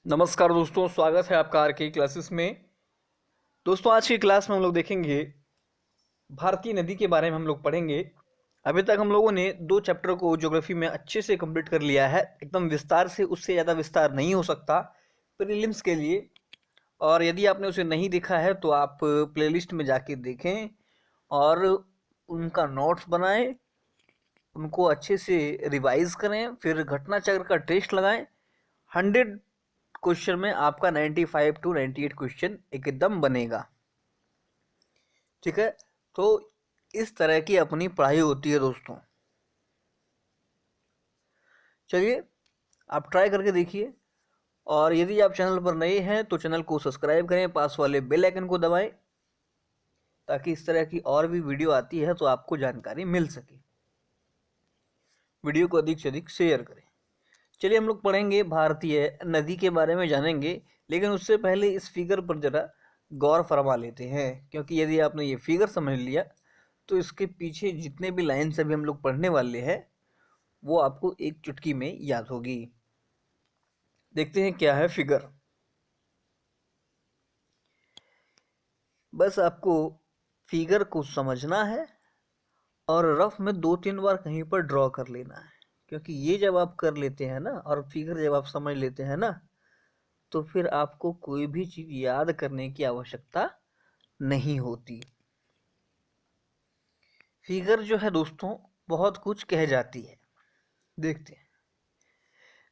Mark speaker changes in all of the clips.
Speaker 1: नमस्कार दोस्तों, स्वागत है आपका आर के क्लासेस में। दोस्तों, आज की क्लास में हम लोग देखेंगे भारतीय नदी के बारे में हम लोग पढ़ेंगे। अभी तक हम लोगों ने 2 चैप्टर को ज्योग्राफी में अच्छे से कंप्लीट कर लिया है, एकदम विस्तार से। उससे ज़्यादा विस्तार नहीं हो सकता प्रीलिम्स के लिए। और यदि आपने उसे नहीं देखा है तो आप प्लेलिस्ट में जाके देखें और उनका नोट्स बनाएं, उनको अच्छे से रिवाइज करें, फिर घटना चक्र का टेस्ट लगाएं। 100 क्वेश्चन में आपका 95 टू 98 क्वेश्चन एकदम बनेगा। ठीक है, तो इस तरह की अपनी पढ़ाई होती है दोस्तों। चलिए, आप ट्राई करके देखिए। और यदि आप चैनल पर नए हैं तो चैनल को सब्सक्राइब करें, पास वाले बेल आइकन को दबाएं, ताकि इस तरह की और भी वीडियो आती है तो आपको जानकारी मिल सके। वीडियो को अधिक से अधिक शेयर करें। चलिए, हम लोग पढ़ेंगे भारतीय नदी के बारे में जानेंगे, लेकिन उससे पहले इस फिगर पर जरा गौर फरमा लेते हैं, क्योंकि यदि आपने ये फिगर समझ लिया तो इसके पीछे जितने भी लाइन्स अभी हम लोग पढ़ने वाले हैं वो आपको एक चुटकी में याद होगी। देखते हैं क्या है फिगर। बस आपको फिगर को समझना है और रफ में 2-3 बार कहीं पर ड्रॉ कर लेना है, क्योंकि ये जब आप कर लेते हैं ना और फिगर जब आप समझ लेते हैं ना, तो फिर आपको कोई भी चीज़ याद करने की आवश्यकता नहीं होती। फिगर जो है दोस्तों बहुत कुछ कह जाती है। देखते हैं।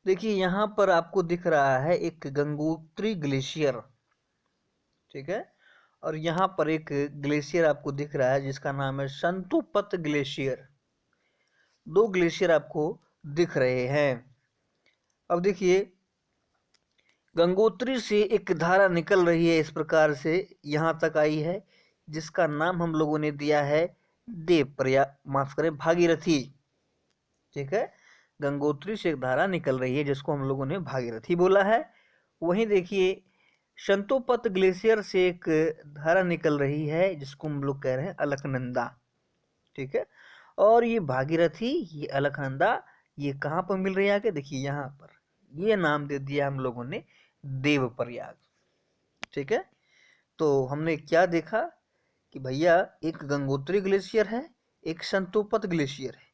Speaker 1: देखिए, यहाँ पर आपको दिख रहा है एक गंगोत्री ग्लेशियर। ठीक है, और यहाँ पर एक ग्लेशियर आपको दिख रहा है जिसका नाम है संतुपत ग्लेशियर। 2 ग्लेशियर आपको दिख रहे हैं। अब देखिए, गंगोत्री से एक धारा निकल रही है, इस प्रकार से यहाँ तक आई है, जिसका नाम हम लोगों ने दिया है माफ करें, भागीरथी। ठीक है, गंगोत्री से एक धारा निकल रही है जिसको हम लोगों ने भागीरथी बोला है। वहीं देखिए, शंतोपत ग्लेशियर से एक धारा निकल रही है जिसको हम लोग कह रहे हैं अलकनंदा। ठीक है, और ये भागीरथी, ये अलकनंदा, ये कहाँ पर मिल रही है आगे देखिए, यहाँ पर ये नाम दे दिया हम लोगों ने देवप्रयाग। ठीक है, तो हमने क्या देखा कि भैया एक गंगोत्री ग्लेशियर है, एक संतोपत ग्लेशियर है।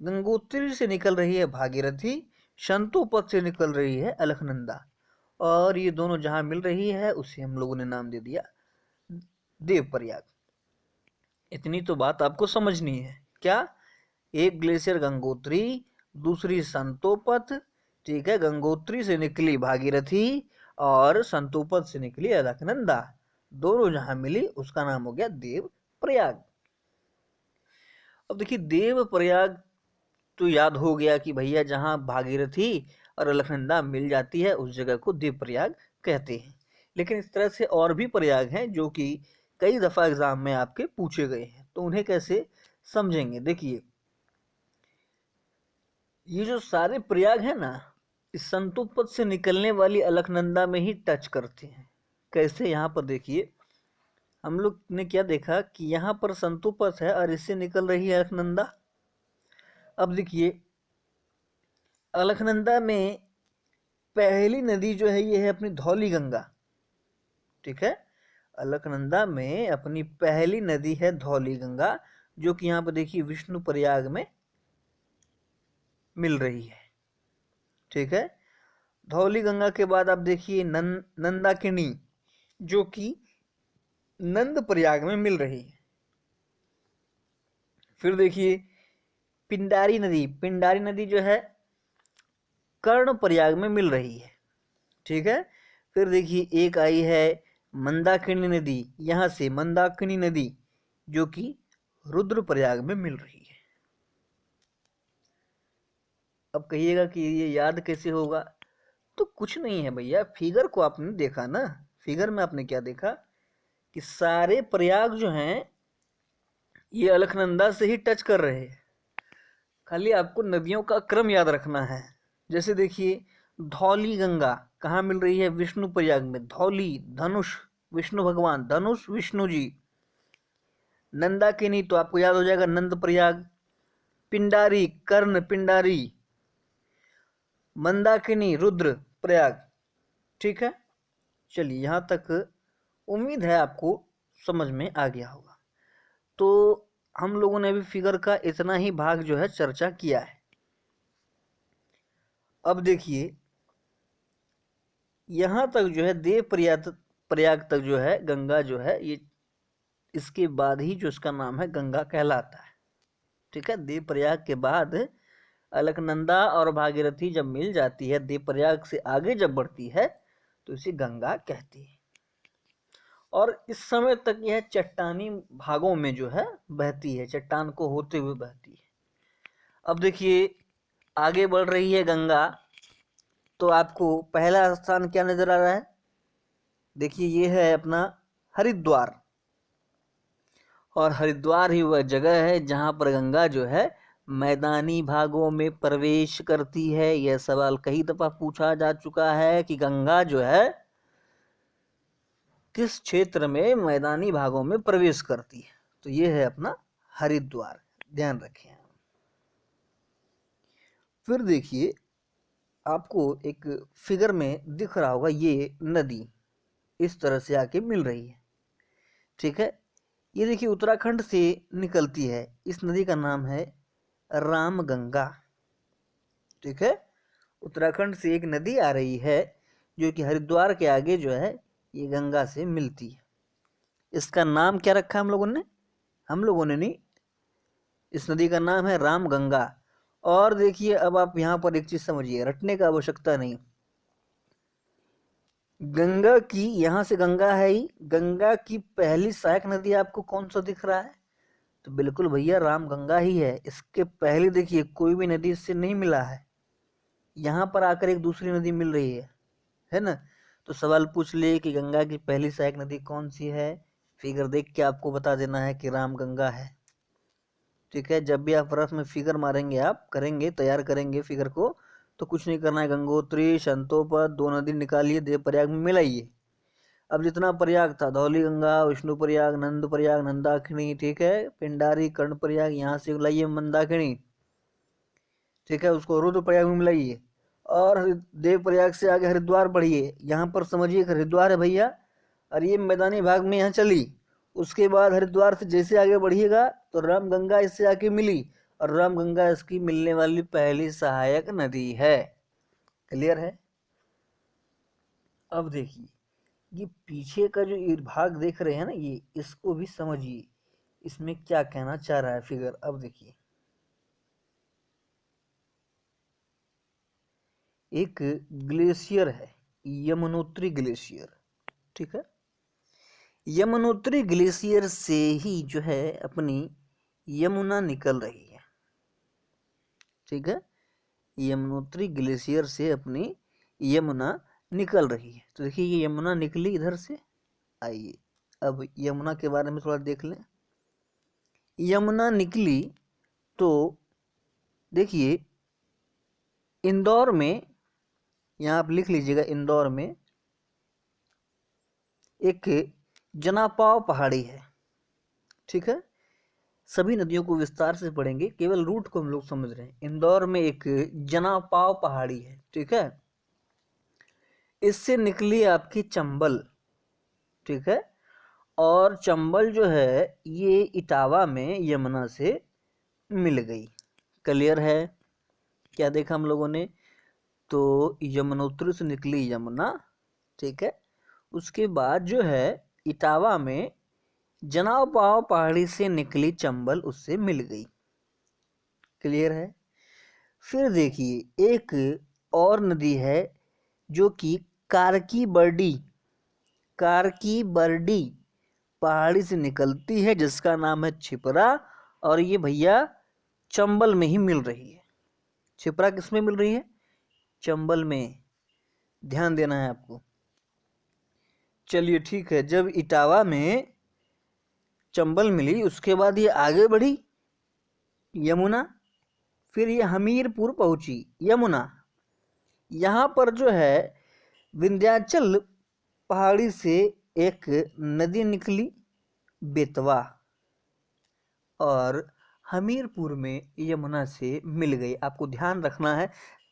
Speaker 1: गंगोत्री से निकल रही है भागीरथी, संतोपत से निकल रही है अलकनंदा, और ये दोनों जहां मिल रही है उसे हम लोगों ने नाम दे दिया देवप्रयाग। इतनी तो बात आपको समझनी है। क्या? एक ग्लेशियर गंगोत्री, दूसरी संतोपत। ठीक है, गंगोत्री से निकली भागीरथी और संतोपत से निकली अलकनंदा। दोनों जहां मिली उसका नाम हो गया देवप्रयाग। अब देखिए, देवप्रयाग तो याद हो गया कि भैया जहां भागीरथी और अलकनंदा मिल जाती है उस जगह को देवप्रयाग कहते हैं। लेकिन इस तरह से और भी प्रयाग हैं जो कि कई दफा एग्जाम में आपके पूछे गए हैं, तो उन्हें कैसे समझेंगे। देखिए, ये जो सारे प्रयाग है ना, इस संतोपत से निकलने वाली अलकनंदा में ही टच करते हैं। कैसे? यहाँ पर देखिए, हम लोग ने क्या देखा कि यहाँ पर संतोपत है और इससे निकल रही है अलकनंदा। अब देखिए, अलकनंदा में पहली नदी जो है ये है अपनी धौली गंगा। ठीक है, अलकनंदा में अपनी पहली नदी है धौली गंगा, जो कि यहाँ पर देखिए विष्णु प्रयाग में मिल रही है। ठीक है, धौली गंगा के बाद आप देखिए नंदाकिनी, जो कि नंद प्रयाग में मिल रही है। फिर देखिए पिंडारी नदी जो है कर्ण प्रयाग में मिल रही है। ठीक है, फिर देखिए एक आई है मंदाकिनी नदी, यहां से मंदाकिनी नदी जो कि रुद्रप्रयाग में मिल रही है। अब कहिएगा कि ये याद कैसे होगा? तो कुछ नहीं है भैया, फिगर को आपने देखा ना। फिगर में आपने क्या देखा कि सारे प्रयाग जो हैं ये अलकनंदा से ही टच कर रहे हैं। खाली आपको नदियों का क्रम याद रखना है। जैसे देखिए, धौली गंगा कहाँ मिल रही है? विष्णु प्रयाग में। धौली धनुष, विष्णु भगवान, धनुष विष्णु जी। नंदाकिनी तो आपको याद हो जाएगा नंद प्रयाग। पिंडारी कर्ण पिंडारी। मंदाकिनी रुद्र प्रयाग। ठीक है, चलिए यहाँ तक उम्मीद है आपको समझ में आ गया होगा। तो हम लोगों ने अभी फिगर का इतना ही भाग जो है चर्चा किया है। अब देखिए यहाँ तक जो है देव प्रयाग तक जो है गंगा जो है ये, इसके बाद ही जो इसका नाम है गंगा कहलाता है। ठीक है, देव प्रयाग के बाद अलकनंदा और भागीरथी जब मिल जाती है, देव प्रयाग से आगे जब बढ़ती है तो इसे गंगा कहती है। और इस समय तक यह चट्टानी भागों में जो है बहती है, चट्टान को होते हुए बहती है। अब देखिए आगे बढ़ रही है गंगा, तो आपको पहला स्थान क्या नजर आ रहा है? देखिए ये है अपना हरिद्वार, और हरिद्वार ही वह जगह है जहां पर गंगा जो है मैदानी भागों में प्रवेश करती है। यह सवाल कई दफा पूछा जा चुका है कि गंगा जो है किस क्षेत्र में मैदानी भागों में प्रवेश करती है, तो ये है अपना हरिद्वार, ध्यान रखें। फिर देखिए आपको एक फिगर में दिख रहा होगा ये नदी इस तरह से आके मिल रही है। ठीक है, ये देखिए उत्तराखंड से निकलती है, इस नदी का नाम है रामगंगा। ठीक है, उत्तराखंड से एक नदी आ रही है जो कि हरिद्वार के आगे जो है ये गंगा से मिलती है। इसका नाम क्या रखा हम लोगों ने? हम लोगों ने नहीं, इस नदी का नाम है रामगंगा। और देखिए अब आप यहाँ पर एक चीज समझिए, रटने का आवश्यकता नहीं। गंगा की, यहाँ से गंगा है ही, गंगा की पहली सहायक नदी आपको कौन सा दिख रहा है? तो बिल्कुल भैया रामगंगा ही है। इसके पहले देखिए कोई भी नदी इससे नहीं मिला है, यहाँ पर आकर एक दूसरी नदी मिल रही है ना। तो सवाल पूछ लिए कि गंगा की पहली सहायक नदी कौन सी है, फिगर देख के आपको बता देना है कि रामगंगा है। ठीक है, जब भी आप रफ में फिगर मारेंगे, आप करेंगे, तैयार करेंगे फिगर को, तो कुछ नहीं करना है, गंगोत्री शंतोपद दो नदी निकालिए, देव प्रयाग में मिलाइए। अब जितना प्रयाग था, धौली गंगा, विष्णु प्रयाग, नंद प्रयाग, नंदाकिनी, ठीक है, पिंडारी, कर्ण प्रयाग, यहाँ से लाइए मंदाकिनी। ठीक है, उसको रुद्र प्रयाग में मिलाइए, और देव प्रयाग से आगे हरिद्वार बढ़िए। यहाँ पर समझिए हरिद्वार है भैया, और ये मैदानी भाग में यहाँ चली। उसके बाद हरिद्वार से जैसे आगे बढ़िएगा तो रामगंगा इससे आके मिली, और रामगंगा इसकी मिलने वाली पहली सहायक नदी है। क्लियर है? अब देखिए ये पीछे का जो ये भाग देख रहे हैं ना, ये इसको भी समझिए, इसमें क्या कहना चाह रहा है फिगर। अब देखिए एक ग्लेशियर है, यमुनोत्री ग्लेशियर। ठीक है, यमुनोत्री ग्लेशियर से ही जो है अपनी यमुना निकल रही है। ठीक है, यमुनोत्री ग्लेशियर से अपनी यमुना निकल रही है। तो देखिए ये यमुना निकली इधर से। आइए अब यमुना के बारे में थोड़ा देख लें। यमुना निकली तो देखिए इंदौर में, यहाँ आप लिख लीजिएगा, इंदौर में एक जनापाव पहाड़ी है। ठीक है, सभी नदियों को विस्तार से पढ़ेंगे, केवल रूट को हम लोग समझ रहे हैं। इंदौर में एक जनापाव पहाड़ी है। ठीक है, इससे निकली आपकी चंबल। ठीक है, और चंबल जो है ये इटावा में यमुना से मिल गई। क्लियर है? क्या देखा हम लोगों ने? तो यमुनोत्री से निकली यमुना, ठीक है, उसके बाद जो है इटावा में जनापाव पहाड़ी से निकली चंबल उससे मिल गई। क्लियर है? फिर देखिए एक और नदी है जो कि कारकी बर्डी पहाड़ी से निकलती है, जिसका नाम है छिपरा, और ये भैया चंबल में ही मिल रही है। छिपरा किस में मिल रही है? चंबल में, ध्यान देना है आपको। चलिए ठीक है, जब इटावा में चंबल मिली उसके बाद ये आगे बढ़ी यमुना, फिर ये हमीरपुर पहुंची यमुना। यहाँ पर जो है विंध्याचल पहाड़ी से एक नदी निकली बेतवा, और हमीरपुर में यमुना से मिल गई। आपको ध्यान रखना है,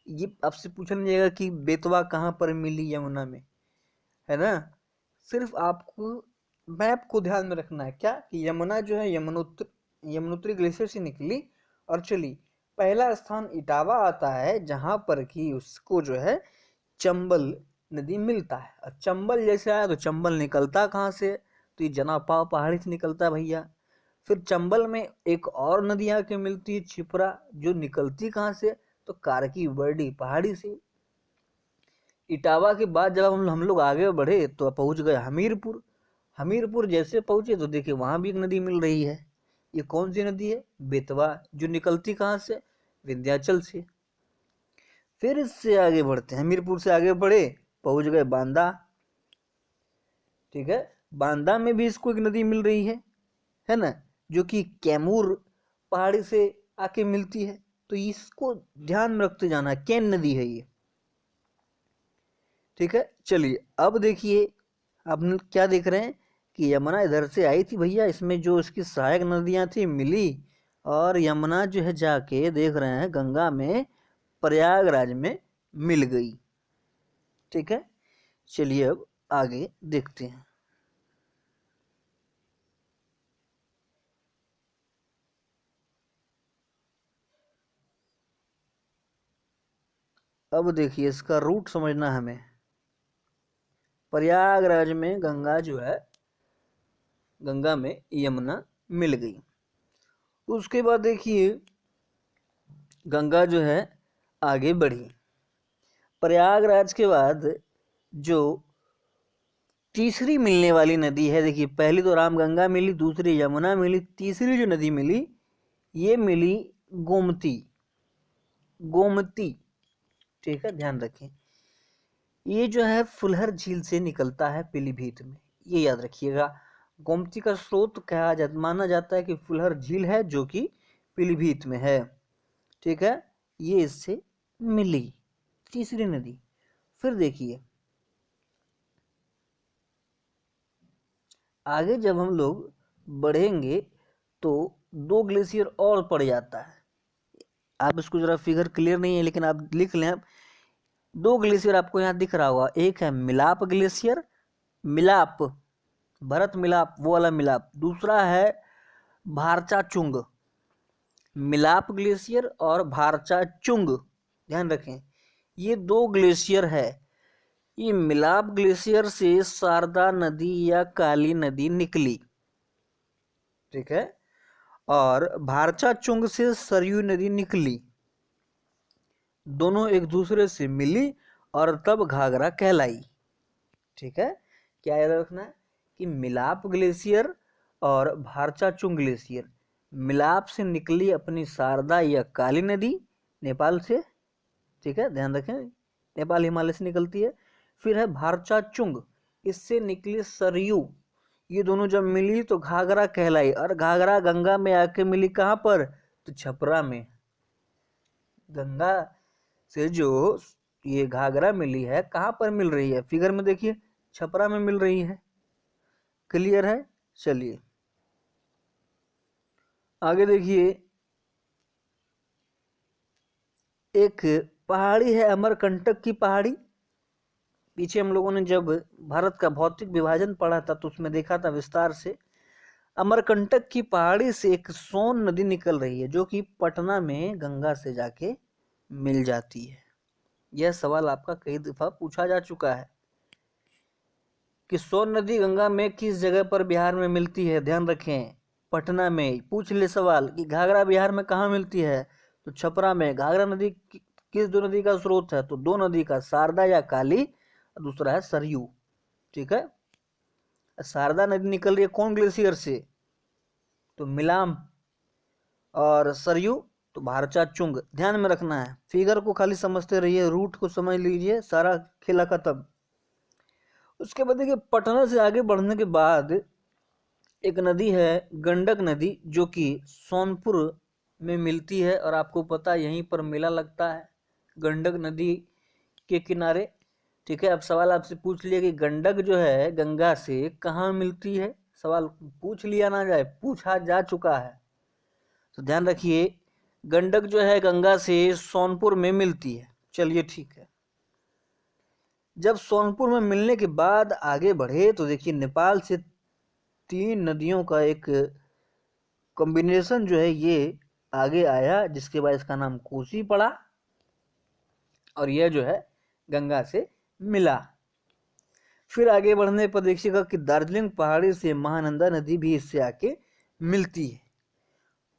Speaker 1: ये आपसे पूछा नहीं जाएगा कि बेतवा कहाँ पर मिली यमुना में, है ना। सिर्फ आपको मैप को ध्यान में रखना है क्या कि यमुना जो है यमुनोत्री ग्लेशियर से निकली और चली। पहला स्थान इटावा आता है जहां पर कि उसको जो है चंबल नदी मिलता है। और चंबल जैसे आया तो चंबल निकलता कहाँ से, तो ये जनापाव पहाड़ी से निकलता है भैया। फिर चंबल में एक और नदी आके मिलती है छिपरा, जो निकलती कहाँ से, तो कारकी बर्डी पहाड़ी से। इटावा के बाद जब हम लोग आगे बढ़े तो पहुंच गए हमीरपुर। हमीरपुर जैसे पहुंचे तो देखिए वहां भी एक नदी मिल रही है। ये कौन सी नदी है, बेतवा, जो निकलती कहाँ से, विंध्याचल से। फिर इससे आगे बढ़ते हैं, हमीरपुर से आगे बढ़े, पहुंच गए बांदा। ठीक है, बांदा में भी इसको एक नदी मिल रही है ना, जो कि कैमूर पहाड़ी से आके मिलती है। तो इसको ध्यान में रखते जाना, कैन नदी है ये। ठीक है, चलिए अब देखिए आप क्या देख रहे हैं कि यमुना इधर से आई थी भैया, इसमें जो इसकी सहायक नदियां थी मिली, और यमुना जो है जाके देख रहे हैं गंगा में प्रयागराज में मिल गई। ठीक है, चलिए अब आगे देखते हैं। अब देखिए इसका रूट समझना हमें। प्रयागराज में गंगा जो है, गंगा में यमुना मिल गई। उसके बाद देखिए गंगा जो है आगे बढ़ी। प्रयागराज के बाद जो तीसरी मिलने वाली नदी है, देखिए पहली तो रामगंगा मिली, दूसरी यमुना मिली, तीसरी जो नदी मिली ये मिली गोमती। गोमती, ठीक है, ध्यान रखें। ये जो है फुलहर झील से निकलता है पीलीभीत में, ये याद रखिएगा। गोमती का स्रोत माना जाता है कि फुलहर झील है जो कि पीलीभीत में है। ठीक है, ये इससे मिली तीसरी नदी। फिर देखिए आगे जब हम लोग बढ़ेंगे तो दो ग्लेशियर और पड़ जाता है। आप इसको जरा फिगर क्लियर नहीं है लेकिन आप लिख लें। दो ग्लेशियर आपको यहाँ दिख रहा होगा, एक है मिलाप ग्लेशियर, मिलाप भरत मिलाप वो वाला मिलाप, दूसरा है भारचा चुंग। मिलाप ग्लेशियर और भारचा चुंग, ध्यान रखें ये दो ग्लेशियर है। ये मिलाप ग्लेशियर से शारदा नदी या काली नदी निकली, ठीक है, और भारचा चुंग से सरयू नदी निकली। दोनों एक दूसरे से मिली और तब घाघरा कहलाई। ठीक है, क्या याद रखना है कि मिलाप ग्लेशियर और भारचा चुंग ग्लेशियर, मिलाप से निकली अपनी शारदा या काली नदी नेपाल से, ठीक है, ध्यान रखें नेपाल हिमालय से निकलती है। फिर है भारचा चुंग, इससे निकली सरयू। ये दोनों जब मिली तो घाघरा कहलाई, और घाघरा गंगा में आके मिली कहाँ पर, तो छपरा में। गंगा से जो ये घाघरा मिली है कहाँ पर मिल रही है, फिगर में देखिए छपरा में मिल रही है। क्लियर है, चलिए आगे देखिए। एक पहाड़ी है अमरकंटक की पहाड़ी। पीछे हम लोगों ने जब भारत का भौतिक विभाजन पढ़ा था तो उसमें देखा था विस्तार से। अमरकंटक की पहाड़ी से एक सोन नदी निकल रही है जो कि पटना में गंगा से जाके मिल जाती है। यह सवाल आपका कई दफा पूछा जा चुका है कि सोन नदी गंगा में किस जगह पर बिहार में मिलती है। ध्यान रखें, पटना में। पूछ ले सवाल कि घाघरा बिहार में कहाँ मिलती है, तो छपरा में। घाघरा नदी किस दो नदी का स्रोत है, तो दो नदी का, शारदा या काली, दूसरा है सरयू। ठीक है, शारदा नदी निकल रही है कौन ग्लेशियर से, तो मिलाम, और सरयू तो भारचा चुंग। ध्यान में रखना है, फिगर को खाली समझते रहिए, रूट को समझ लीजिए, सारा खेला खत्म। उसके बाद देखिए पटना से आगे बढ़ने के बाद एक नदी है गंडक नदी, जो कि सोनपुर में मिलती है, और आपको पता है यहीं पर मेला लगता है गंडक नदी के किनारे। ठीक है, अब सवाल आपसे पूछ लिया कि गंडक जो है गंगा से कहाँ मिलती है, सवाल पूछ लिया ना जाए, पूछा जा चुका है। तो ध्यान रखिए गंडक जो है गंगा से सोनपुर में मिलती है। चलिए ठीक है, जब सोनपुर में मिलने के बाद आगे बढ़े तो देखिए नेपाल से 3 नदियों का एक कॉम्बिनेशन जो है ये आगे आया, जिसके बाद इसका नाम कोसी पड़ा और यह जो है गंगा से मिला। फिर आगे बढ़ने पर देखिएगा कि दार्जिलिंग पहाड़ी से महानंदा नदी भी इससे आके मिलती है,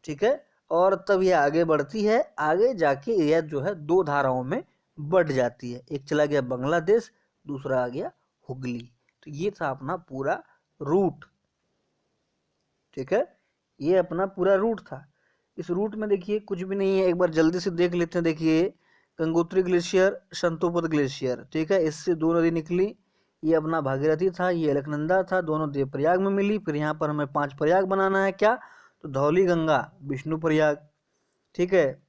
Speaker 1: ठीक है। और तब यह आगे बढ़ती है, आगे जाके यह जो है 2 धाराओं में बढ़ जाती है, एक चला गया बांग्लादेश, दूसरा आ गया हुगली। तो ये था अपना पूरा रूट, ठीक है, ये अपना पूरा रूट था। इस रूट में देखिए कुछ भी नहीं है, एक बार जल्दी से देख लेते हैं। देखिए गंगोत्री ग्लेशियर, शंतोपद ग्लेशियर, ठीक है, इससे 2 नदी निकली। ये अपना भागीरथी था, ये अलकनंदा था, दोनों देवप्रयाग में मिली। फिर यहाँ पर हमें 5 प्रयाग बनाना है, क्या, तो धौली गंगा, विष्णु प्रयाग, ठीक है।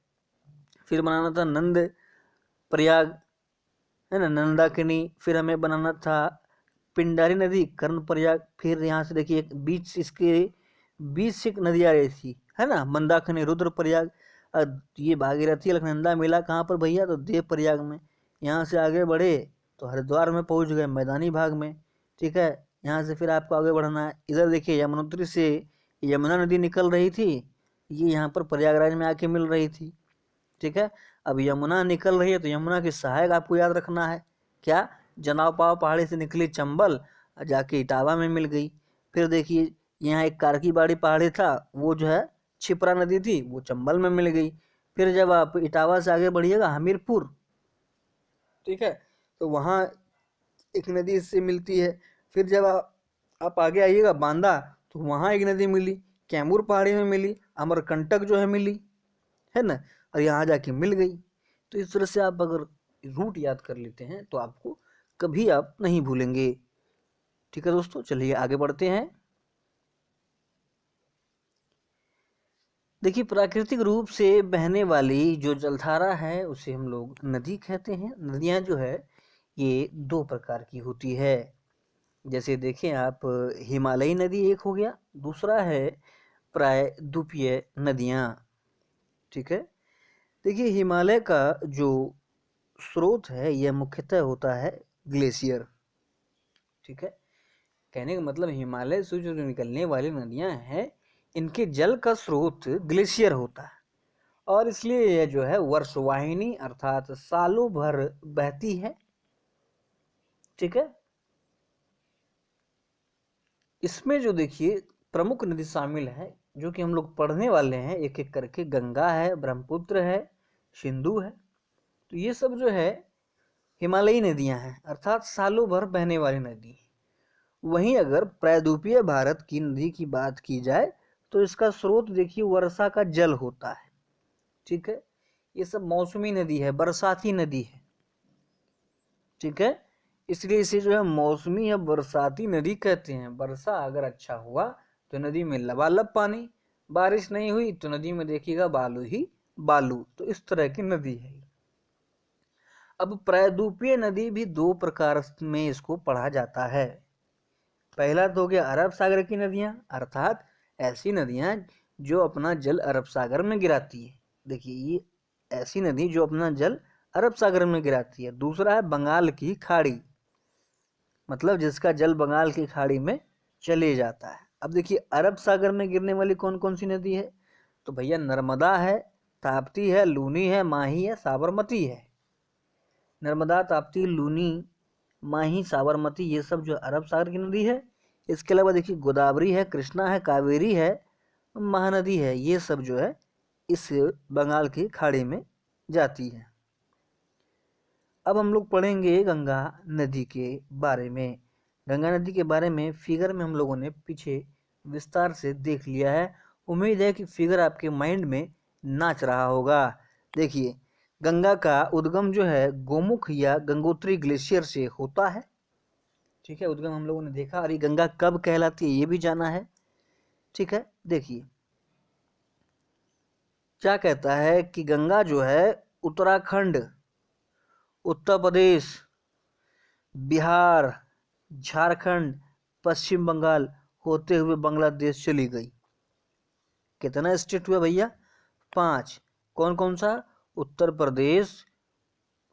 Speaker 1: फिर बनाना था नंद प्रयाग, है ना, नंदाकिनी। फिर हमें बनाना था पिंडारी नदी, कर्ण प्रयाग। फिर यहाँ से देखिए एक बीच, इसके बीच से एक नदी आ रही थी, है ना, मंदाकिनी, रुद्र प्रयाग। ये भागीरथी अलकनंदा मिला कहाँ पर भैया, तो देव प्रयाग में। यहाँ से आगे बढ़े तो हरिद्वार में पहुँच गए, मैदानी भाग में, ठीक है। यहाँ से फिर आपको आगे बढ़ना है। इधर देखिए यमुनोत्री से यमुना नदी निकल रही थी, ये यहाँ पर प्रयागराज में आके मिल रही थी, ठीक है। अब यमुना निकल रही है तो यमुना की सहायक आपको याद रखना है, क्या, जनाव पाव पहाड़ी से निकली चंबल, जाके इटावा में मिल गई। फिर देखिए यहाँ एक कारकी बाड़ी पहाड़ी था, वो जो है छिपरा नदी थी, वो चंबल में मिल गई। फिर जब आप इटावा से आगे बढ़िएगा हमीरपुर, ठीक है, तो वहाँ एक नदी इससे मिलती है। फिर जब आप आगे आइएगा बांदा, तो वहाँ एक नदी मिली, कैमूर पहाड़ी में मिली, अमरकंटक जो है मिली, है ना, और यहाँ जाके मिल गई। तो इस तरह से आप अगर रूट याद कर लेते हैं तो आपको कभी आप नहीं भूलेंगे, ठीक है दोस्तों। चलिए आगे बढ़ते हैं। देखिए प्राकृतिक रूप से बहने वाली जो जलधारा है उसे हम लोग नदी कहते हैं। नदियाँ जो है ये 2 प्रकार की होती है। जैसे देखें आप, हिमालयी नदी एक हो गया, दूसरा है प्रायद्वीपीय नदियाँ, ठीक है। देखिए हिमालय का जो स्रोत है यह मुख्यतः होता है ग्लेशियर, ठीक है। कहने का मतलब हिमालय से जो निकलने वाली नदियां हैं इनके जल का स्रोत ग्लेशियर होता है, और इसलिए यह जो है वर्षवाहिनी अर्थात सालों भर बहती है, ठीक है। इसमें जो देखिए प्रमुख नदी शामिल है जो कि हम लोग पढ़ने वाले हैं एक एक करके, गंगा है, ब्रह्मपुत्र है, सिंधु है। तो ये सब जो है हिमालयी नदियां हैं, अर्थात सालों भर बहने वाली नदी। वहीं अगर प्रायद्वीपीय भारत की नदी की बात की जाए तो इसका स्रोत देखिए वर्षा का जल होता है, ठीक है। ये सब मौसमी नदी है, बरसाती नदी है, ठीक है। इसलिए इसे जो है मौसमी या बरसाती नदी कहते हैं। वर्षा अगर अच्छा हुआ तो नदी में लबालब पानी, बारिश नहीं हुई तो नदी में देखिएगा बालू ही बालू। तो इस तरह की नदी है। अब प्रायद्वीपीय नदी भी 2 प्रकार में इसको पढ़ा जाता है। पहला तो हो गया अरब सागर की नदियां, अर्थात ऐसी नदियां जो अपना जल अरब सागर में गिराती है। देखिए ये ऐसी नदी जो अपना जल अरब सागर में गिराती है। दूसरा है बंगाल की खाड़ी, मतलब जिसका जल बंगाल की खाड़ी में चले जाता है। अब देखिए अरब सागर में गिरने वाली कौन कौन सी नदी है, तो भैया नर्मदा है, ताप्ती है, लूनी है, माही है, साबरमती है। नर्मदा, ताप्ती, लूनी, माही, साबरमती, ये सब जो अरब सागर की नदी है। इसके अलावा देखिए गोदावरी है, कृष्णा है, कावेरी है, महानदी है, ये सब जो है इस बंगाल की खाड़ी में जाती है। अब हम लोग पढ़ेंगे गंगा नदी के बारे में। गंगा नदी के बारे में फिगर में हम लोगों ने पीछे विस्तार से देख लिया है। उम्मीद है कि फिगर आपके माइंड में नाच रहा होगा। देखिए गंगा का उद्गम जो है गोमुख या गंगोत्री ग्लेशियर से होता है, ठीक है। उद्गम हम लोगों ने देखा, और ये गंगा कब कहलाती है ये भी जाना है, ठीक है। देखिए क्या कहता है कि गंगा जो है उत्तराखंड, उत्तर प्रदेश, बिहार, झारखंड, पश्चिम बंगाल होते हुए बांग्लादेश चली गई। कितना स्टेट हुआ भैया, 5। कौन कौन सा, उत्तर प्रदेश,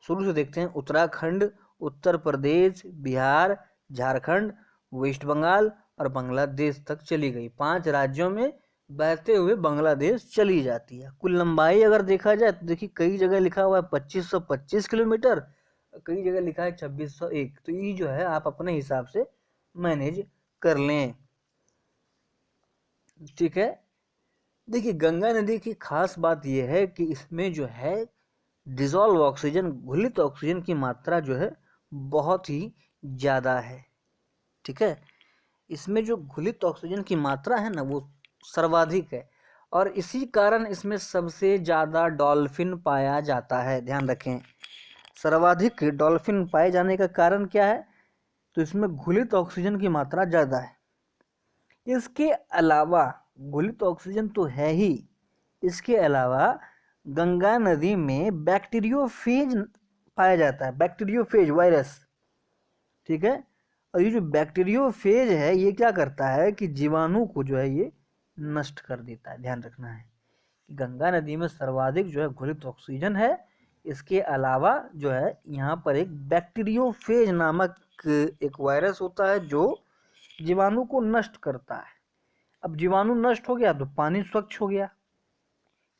Speaker 1: शुरू से देखते हैं, उत्तराखंड, उत्तर प्रदेश, बिहार, झारखंड, वेस्ट बंगाल और बांग्लादेश तक चली गई। 5 राज्यों में बहते हुए बांग्लादेश चली जाती है। कुल लंबाई अगर देखा जाए तो देखिए कई जगह लिखा हुआ है 2525 किलोमीटर, कई जगह लिखा है 2601। तो ये जो है आप अपने हिसाब से मैनेज कर लें, ठीक है। देखिए गंगा नदी की खास बात यह है कि इसमें जो है डिजॉल्व ऑक्सीजन, घुलित ऑक्सीजन की मात्रा जो है बहुत ही ज़्यादा है, ठीक है। इसमें जो घुलित ऑक्सीजन की मात्रा है ना वो सर्वाधिक है, और इसी कारण इसमें सबसे ज़्यादा डॉल्फिन पाया जाता है। ध्यान रखें, सर्वाधिक डॉल्फिन पाए जाने का कारण क्या है, तो इसमें घुलित ऑक्सीजन की मात्रा ज़्यादा है। इसके अलावा घुलित ऑक्सीजन तो है ही, इसके अलावा गंगा नदी में बैक्टीरियोफेज पाया जाता है, बैक्टीरियोफेज वायरस, ठीक है। और ये जो बैक्टीरियोफेज है ये क्या करता है कि जीवाणु को जो है ये नष्ट कर देता है। ध्यान रखना है कि गंगा नदी में सर्वाधिक जो है घुलित ऑक्सीजन है। इसके अलावा जो है यहाँ पर एक बैक्टीरियोफेज नामक एक वायरस होता है जो जीवाणु को नष्ट करता है। अब जीवाणु नष्ट हो गया तो पानी स्वच्छ हो गया,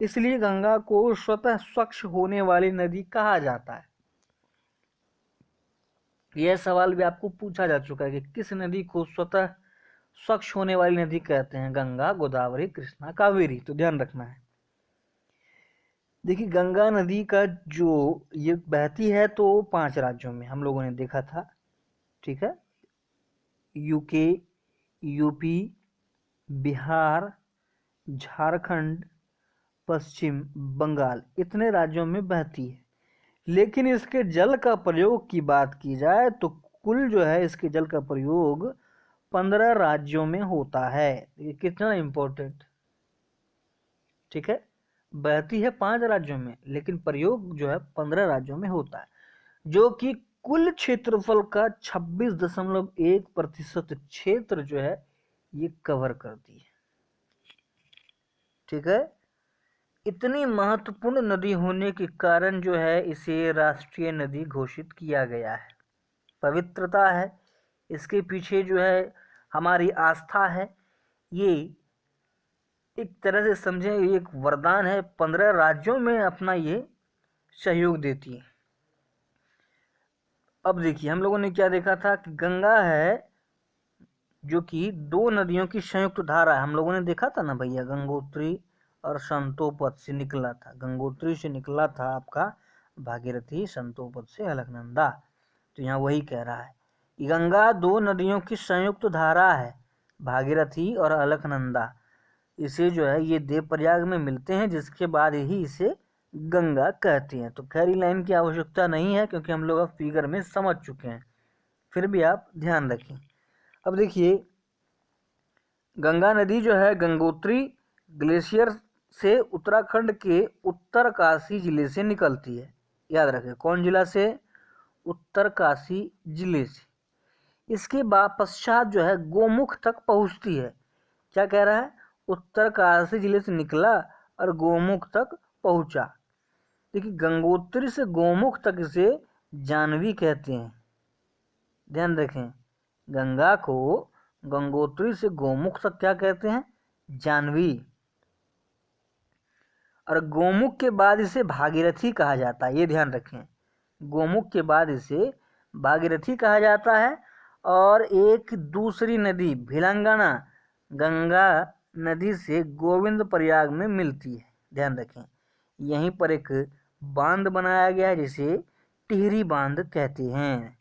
Speaker 1: इसलिए गंगा को स्वतः स्वच्छ होने वाली नदी कहा जाता है। यह सवाल भी आपको पूछा जा चुका है कि किस नदी को स्वतः स्वच्छ होने वाली नदी कहते हैं, गंगा, गोदावरी, कृष्णा, कावेरी। तो ध्यान रखना है। देखिए गंगा नदी का जो ये बहती है तो 5 राज्यों में हम लोगों ने देखा था, ठीक है। यूके, यूपी, बिहार, झारखंड, पश्चिम बंगाल, इतने राज्यों में बहती है। लेकिन इसके जल का प्रयोग की बात की जाए तो कुल जो है इसके जल का प्रयोग 15 राज्यों में होता है। ये कितना इम्पोर्टेंट, ठीक है। बहती है 5 राज्यों में लेकिन प्रयोग जो है 15 राज्यों में होता है, जो कि कुल क्षेत्रफल का 26.1% क्षेत्र जो है ये कवर करती है, ठीक है। इतनी महत्वपूर्ण नदी होने के कारण जो है इसे राष्ट्रीय नदी घोषित किया गया है। पवित्रता है इसके पीछे, जो है हमारी आस्था है, ये एक तरह से समझे एक वरदान है। 15 राज्यों में अपना ये सहयोग देती है। अब देखिए हम लोगों ने क्या देखा था कि गंगा है जो कि 2 नदियों की संयुक्त धारा है। हम लोगों ने देखा था ना भैया, गंगोत्री और संतोपद से निकला था। गंगोत्री से निकला था आपका भागीरथी, संतोपद से अलकनंदा। तो यहाँ वही कह रहा है कि गंगा 2 नदियों की संयुक्त धारा है, भागीरथी और अलकनंदा। इसे जो है ये देवप्रयाग में मिलते हैं, जिसके बाद ही इसे गंगा कहते हैं। तो खैर लाइन की आवश्यकता नहीं है क्योंकि हम लोग अब फिगर में समझ चुके हैं, फिर भी आप ध्यान रखें। अब देखिए गंगा नदी जो है गंगोत्री ग्लेशियर से उत्तराखंड के उत्तरकाशी जिले से निकलती है। याद रखें कौन जिला से, उत्तरकाशी जिले से। इसके बाद पश्चात जो है गोमुख तक पहुंचती है। क्या कह रहा है, उत्तरकाशी जिले से निकला और गोमुख तक पहुंचा। देखिए गंगोत्री से गोमुख तक इसे जानवी कहते हैं। ध्यान रखें, गंगा को गंगोत्री से गोमुख तक क्या कहते हैं, जानवी। और गोमुख के बाद इसे भागीरथी कहा जाता है। ये ध्यान रखें, गोमुख के बाद इसे भागीरथी कहा जाता है। और एक दूसरी नदी भिलंगना गंगा नदी से गोविंद प्रयाग में मिलती है। ध्यान रखें, यहीं पर एक बांध बनाया गया है जिसे टिहरी बांध कहते हैं।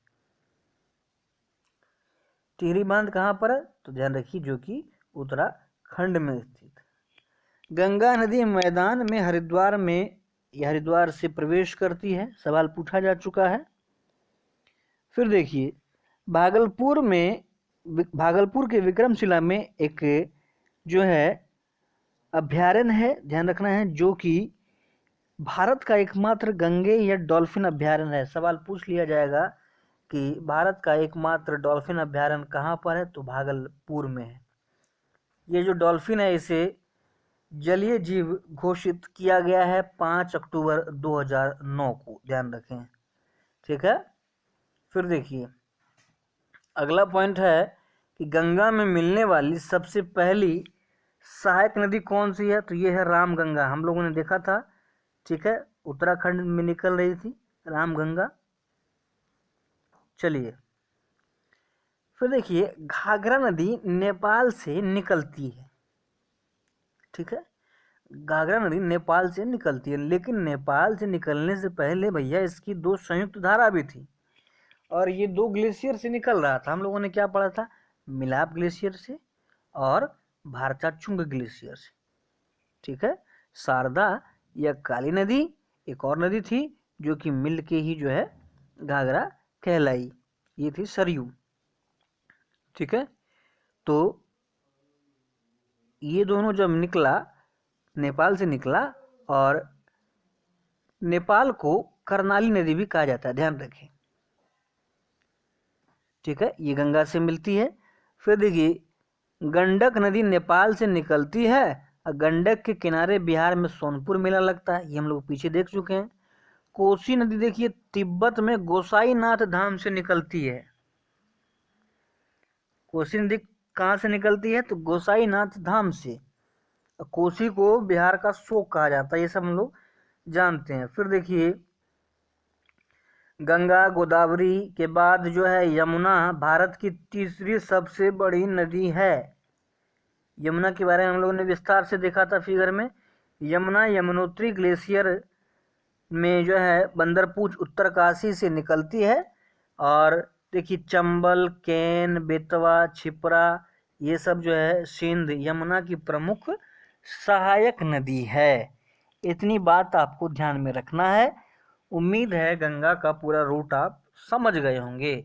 Speaker 1: टिहरी बांध कहाँ पर है, तो ध्यान रखिए जो कि उत्तराखंड में स्थित। गंगा नदी मैदान में हरिद्वार से प्रवेश करती है, सवाल पूछा जा चुका है। फिर देखिए भागलपुर के विक्रमशिला में एक जो है अभ्यारण्य है, ध्यान रखना है, जो कि भारत का एकमात्र गंगे या डॉल्फिन अभ्यारण्य है। सवाल पूछ लिया जाएगा कि भारत का एकमात्र डॉल्फिन अभ्यारण्य कहाँ पर है, तो भागलपुर में है। ये जो डॉल्फिन है इसे जलीय जीव घोषित किया गया है 5 अक्टूबर 2009 को। ध्यान रखें, ठीक है। फिर देखिए अगला पॉइंट है कि गंगा में मिलने वाली सबसे पहली सहायक नदी कौन सी है, तो ये है रामगंगा। हम लोगों ने देखा था, ठीक है, उत्तराखंड में निकल रही थी रामगंगा। चलिए फिर देखिए घाघरा नदी नेपाल से निकलती है, ठीक है, घाघरा नदी नेपाल से निकलती है, लेकिन नेपाल से निकलने से पहले भैया इसकी दो संयुक्त धारा भी थी, और ये दो ग्लेशियर से निकल रहा था। हम लोगों ने क्या पढ़ा था, मिलाप ग्लेशियर से और भारचाचुंग ग्लेशियर से, ठीक है। शारदा या काली नदी एक और नदी थी जो कि मिल के ही जो है घाघरा कहलाई, ये थी सरयू, ठीक है। तो ये दोनों जब निकला, नेपाल से निकला, और नेपाल को कर्णाली नदी भी कहा जाता है, ध्यान रखें, ठीक है, ये गंगा से मिलती है। फिर देखिए गंडक नदी नेपाल से निकलती है, और गंडक के किनारे बिहार में सोनपुर मेला लगता है, ये हम लोग पीछे देख चुके हैं। कोसी नदी देखिए तिब्बत में गोसाईनाथ धाम से निकलती है। कोसी नदी कहाँ से निकलती है, तो गोसाईनाथ धाम से। कोसी को बिहार का शोक कहा जाता है, ये सब हम लोग जानते हैं। फिर देखिए गंगा गोदावरी के बाद जो है यमुना भारत की तीसरी सबसे बड़ी नदी है। यमुना के बारे में हम लोगों ने विस्तार से देखा था फिगर में। यमुना यमुनोत्री ग्लेशियर में जो है बंदरपूछ उत्तरकाशी से निकलती है, और देखिए चंबल, केन, बेतवा, छिपरा, ये सब जो है सिंध यमुना की प्रमुख सहायक नदी है। इतनी बात आपको ध्यान में रखना है। उम्मीद है गंगा का पूरा रूट आप समझ गए होंगे।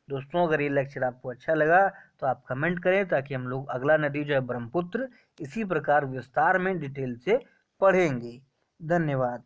Speaker 1: दोस्तों अगर ये लेक्चर आपको अच्छा लगा तो आप कमेंट करें, ताकि हम लोग अगला नदी जो है ब्रह्मपुत्र इसी प्रकार विस्तार में डिटेल से पढ़ेंगे। धन्यवाद।